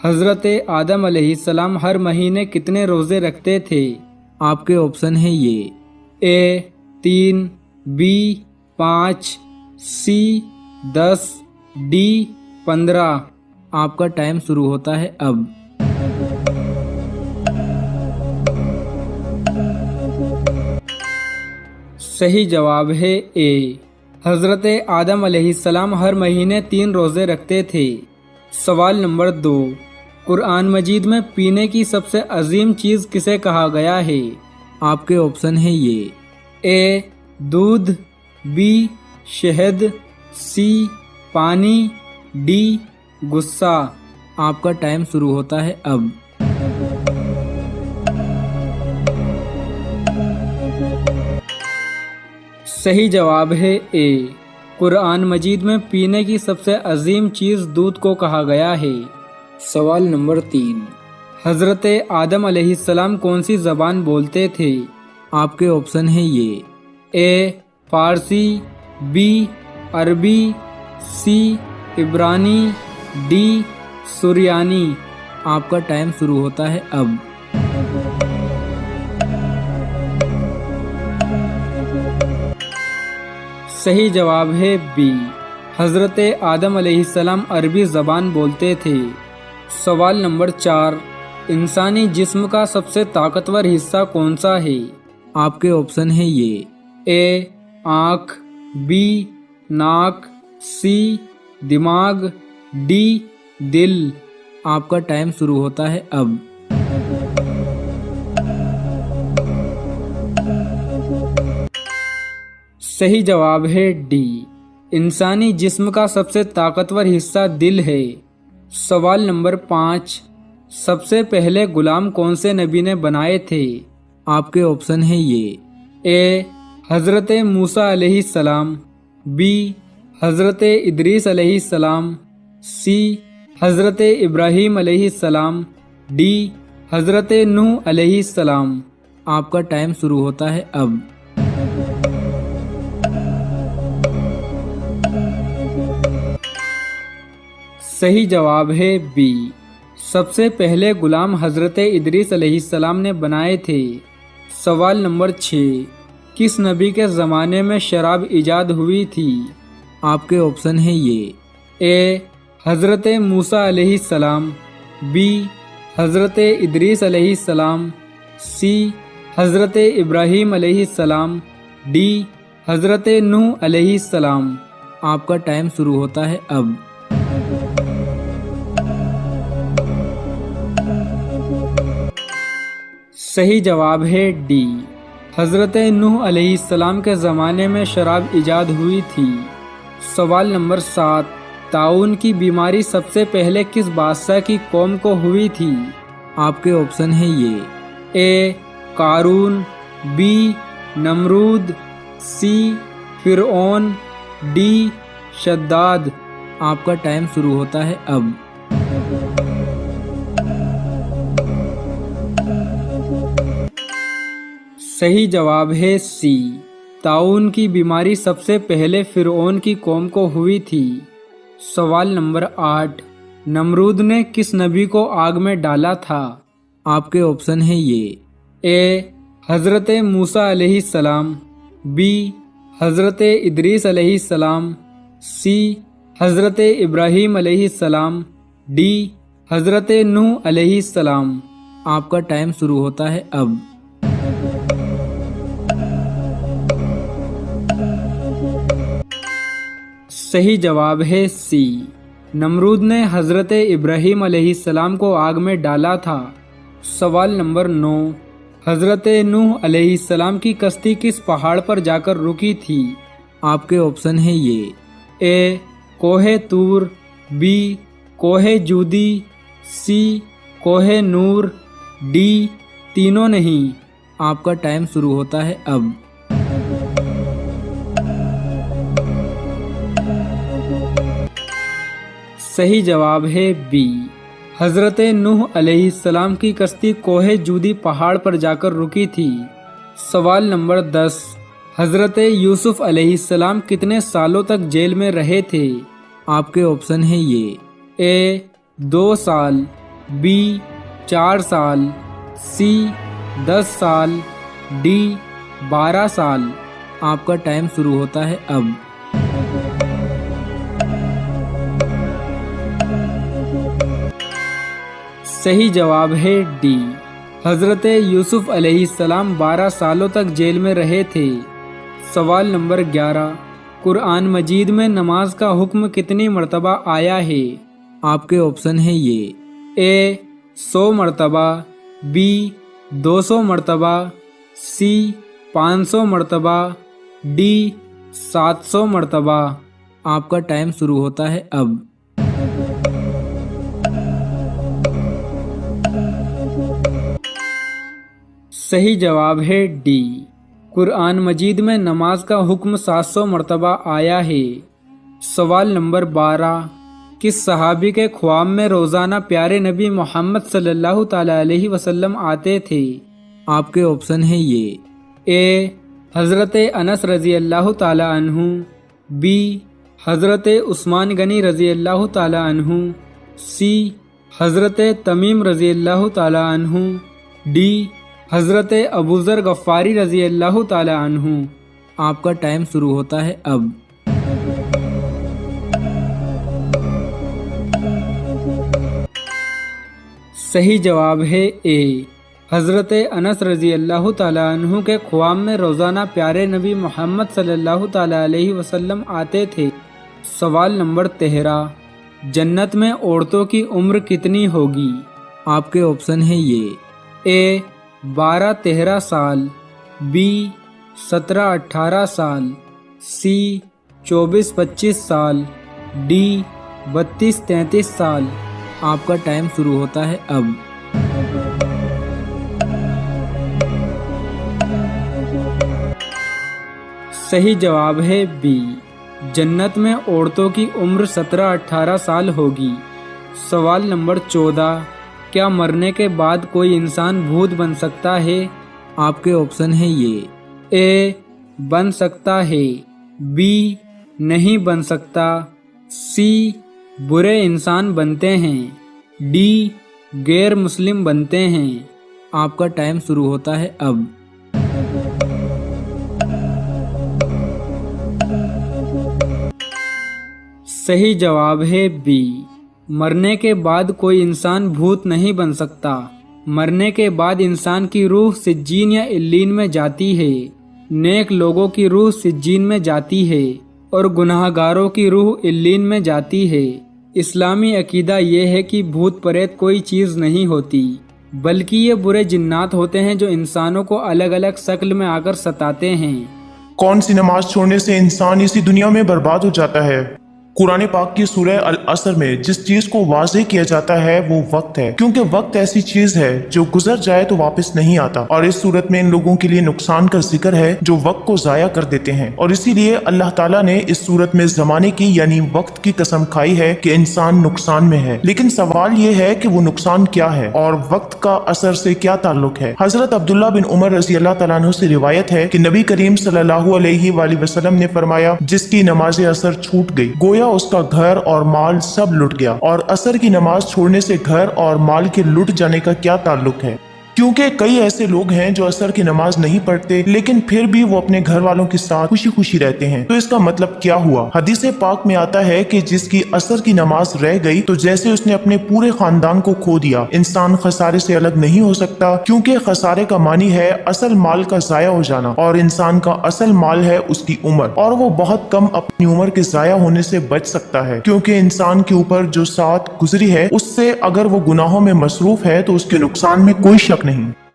حضرت آدم علیہ السلام ہر مہینے کتنے روزے رکھتے تھے؟ آپ کے آپشن ہیں یہ اے 3، بی 5، سی 10، ڈی 15۔ آپ کا ٹائم شروع ہوتا ہے اب۔ صحیح جواب ہے اے، حضرت آدم علیہ السلام ہر مہینے 3 روزے رکھتے تھے۔ سوال نمبر 2، قرآن مجید میں پینے کی سب سے عظیم چیز کسے کہا گیا ہے؟ آپ کے آپشن ہیں یہ اے دودھ، بی شہد، سی پانی، ڈی غصہ۔ آپ کا ٹائم شروع ہوتا ہے اب۔ صحیح جواب ہے اے، قرآن مجید میں پینے کی سب سے عظیم چیز دودھ کو کہا گیا ہے۔ سوال نمبر 3، حضرت آدم علیہ السلام کون سی زبان بولتے تھے؟ آپ کے آپشن ہیں یہ اے فارسی، بی عربی، سی عبرانی، ڈی سریانی۔ آپ کا ٹائم شروع ہوتا ہے اب۔ صحیح جواب ہے بی، حضرت آدم علیہ السلام عربی زبان بولتے تھے۔ سوال نمبر 4، انسانی جسم کا سب سے طاقتور حصہ کون سا ہے؟ آپ کے آپشن ہیں یہ اے آنکھ، بی ناک، سی دماغ، ڈی دل۔ آپ کا ٹائم شروع ہوتا ہے اب۔ صحیح جواب ہے ڈی، انسانی جسم کا سب سے طاقتور حصہ دل ہے۔ سوال نمبر 5، سب سے پہلے غلام کون سے نبی نے بنائے تھے؟ آپ کے آپشن ہیں یہ اے حضرت موسیٰ علیہ السلام، بی حضرت ادریس علیہ السلام، سی حضرت ابراہیم علیہ السلام، ڈی حضرت نوح علیہ السلام۔ آپ کا ٹائم شروع ہوتا ہے اب۔ صحیح جواب ہے بی، سب سے پہلے غلام حضرت ادریس علیہ السلام نے بنائے تھے۔ سوال نمبر 6، کس نبی کے زمانے میں شراب ایجاد ہوئی تھی؟ آپ کے آپشن ہیں یہ اے حضرت موسیٰ علیہ السلام، بی حضرت ادریس علیہ السلام، سی حضرت ابراہیم علیہ السلام، ڈی حضرت نوح علیہ السلام۔ آپ کا ٹائم شروع ہوتا ہے اب۔ صحیح جواب ہے ڈی، حضرت نوح علیہ السلام کے زمانے میں شراب ایجاد ہوئی تھی۔ سوال نمبر 7، طاعون کی بیماری سب سے پہلے کس بادشاہ کی قوم کو ہوئی تھی؟ آپ کے آپشن ہیں یہ اے قارون، بی نمرود، سی فرعون، ڈی شداد۔ آپ کا ٹائم شروع ہوتا ہے اب۔ صحیح جواب ہے سی، طاعون کی بیماری سب سے پہلے فرعون کی قوم کو ہوئی تھی۔ سوال نمبر 8، نمرود نے کس نبی کو آگ میں ڈالا تھا؟ آپ کے آپشن ہیں یہ اے حضرت موسیٰ علیہ السلام، بی حضرت ادریس علیہ السلام، سی حضرت ابراہیم علیہ السلام، ڈی حضرت نوح علیہ السلام۔ آپ کا ٹائم شروع ہوتا ہے اب۔ صحیح جواب ہے سی، نمرود نے حضرت ابراہیم علیہ السلام کو آگ میں ڈالا تھا۔ سوال نمبر 9، حضرت نوح علیہ السلام کی کشتی کس پہاڑ پر جا کر رکی تھی؟ آپ کے آپشن ہیں یہ اے کوہ طور، بی کوہ جودی، سی کوہ نور، ڈی تینوں نہیں۔ آپ کا ٹائم شروع ہوتا ہے اب۔ صحیح جواب ہے بی، حضرت نوح علیہ السلام کی کشتی کوہ جودی پہاڑ پر جا کر رکی تھی۔ سوال نمبر 10، حضرت یوسف علیہ السلام کتنے سالوں تک جیل میں رہے تھے؟ آپ کے آپشن ہیں یہ اے 2 साल, बी 4 साल, सी 10 साल, डी 12 साल। आपका टाइम शुरू होता है अब। सही जवाब है डी। हजरत यूसुफ अलैहिस्सलाम 12 सालों तक जेल में रहे थे। सवाल नंबर 11, कुरान मजीद में नमाज का हुक्म कितनी मर्तबा आया है? आपके ऑप्शन है ये, ए 100 मर्तबा, बी 200 मर्तबा, सी 500 मर्तबा, डी 700 मर्तबा। आपका टाइम शुरू होता है अब। सही जवाब है डी। कुरान मजीद में नमाज का हुक्म 700 मर्तबा आया है। सवाल नंबर 12, किस सहाबी के ख्वाब में रोज़ाना प्यारे नबी मोहम्मद सल्लल्लाहु ताला अलैहि वसल्लम आते थे? आपके ऑप्शन है ये, ए हज़रत अनस रज़ी अल्लाह ताला अन्हु, बी हज़रत उस्मान गनी रज़ी अल्लाह ताला अन्हु, सी हज़रत तमीम रज़ी अल्लाह ताला अन्हु, डी हज़रत अबू ज़र गफ़ारी रज़ी अल्लाह ताला अन्हु। आपका टाइम शुरू होता है अब। सही जवाब है ए, हज़रत अनस रज़ी अल्लाह ताला अन्हु के ख्वाब में रोज़ाना प्यारे नबी मोहम्मद सल्लल्लाहु ताला अलैहि वसल्लम आते थे। सवाल नंबर 13, जन्नत में औरतों की उम्र कितनी होगी? आपके ऑप्शन है ये, ए 12-13 साल, बी 17-18 साल, सी 24-25 साल, डी 32-33 साल। आपका टाइम शुरू होता है अब। सही जवाब है बी, जन्नत में औरतों की उम्र 17-18 साल होगी। सवाल नंबर 14, क्या मरने के बाद कोई इंसान भूत बन सकता है? आपके ऑप्शन है ये, ए बन सकता है, बी नहीं बन सकता, सी बुरे इंसान बनते हैं, डी गैर मुस्लिम बनते हैं। आपका टाइम शुरू होता है अब। सही जवाब है बी, मरने के बाद कोई इंसान भूत नहीं बन सकता। मरने के बाद इंसान की रूह सिज्जीन या इल्लीन में जाती है। नेक लोगों की रूह सिज्जीन में जाती है और गुनाहगारों की रूह इल्लीन में जाती है। इस्लामी अकीदा ये है कि भूत प्रेत कोई चीज़ नहीं होती, बल्कि ये बुरे जिन्नात होते हैं जो इंसानों को अलग अलग शक्ल में आकर सताते हैं। कौन सी नमाज छोड़ने से इंसान इसी दुनिया में बर्बाद हो जाता है? कुरान पाक की सूरह अल असर में जिस चीज को वाज़ेह किया जाता है वो वक्त है, क्योंकि वक्त ऐसी चीज है जो गुजर जाए तो वापस नहीं आता। और इस सूरत में इन लोगों के लिए नुकसान का जिक्र है जो वक्त को जाया कर देते हैं, और इसीलिए अल्लाह ताला ने इस सूरत में जमाने की यानी वक्त की कसम खाई है कि इंसान नुकसान में है। लेकिन सवाल ये है कि वो नुकसान क्या है और वक्त का असर से क्या ताल्लुक है। हजरत अब्दुल्ला बिन उमर रजी अल्लाह तआला अन्हु से रिवायत है कि नबी करीम सल्लल्लाहु अलैहि वसल्लम ने फरमाया, जिसकी नमाज असर छूट गई गोया उसका घर और माल सब लुट गया। और असर की नमाज छोड़ने से घर और माल के लुट जाने का क्या ताल्लुक है? क्योंकि कई ऐसे लोग हैं जो असर की नमाज नहीं पढ़ते लेकिन फिर भी वो अपने घर वालों के साथ खुशी खुशी रहते हैं। तो इसका मतलब क्या हुआ? हदीस पाक में आता है कि जिसकी असर की नमाज रह गई तो जैसे उसने अपने पूरे खानदान को खो दिया। इंसान खसारे से अलग नहीं हो सकता, क्योंकि खसारे का मानी है असल माल का जाया हो जाना, और इंसान का असल माल है उसकी उम्र, और वो बहुत कम अपनी उम्र के जाया होने से बच सकता है। क्योंकि इंसान के ऊपर जो साथ गुजरी है उससे अगर वो गुनाहों में मसरूफ है तो उसके नुकसान में कोई शक नहीं।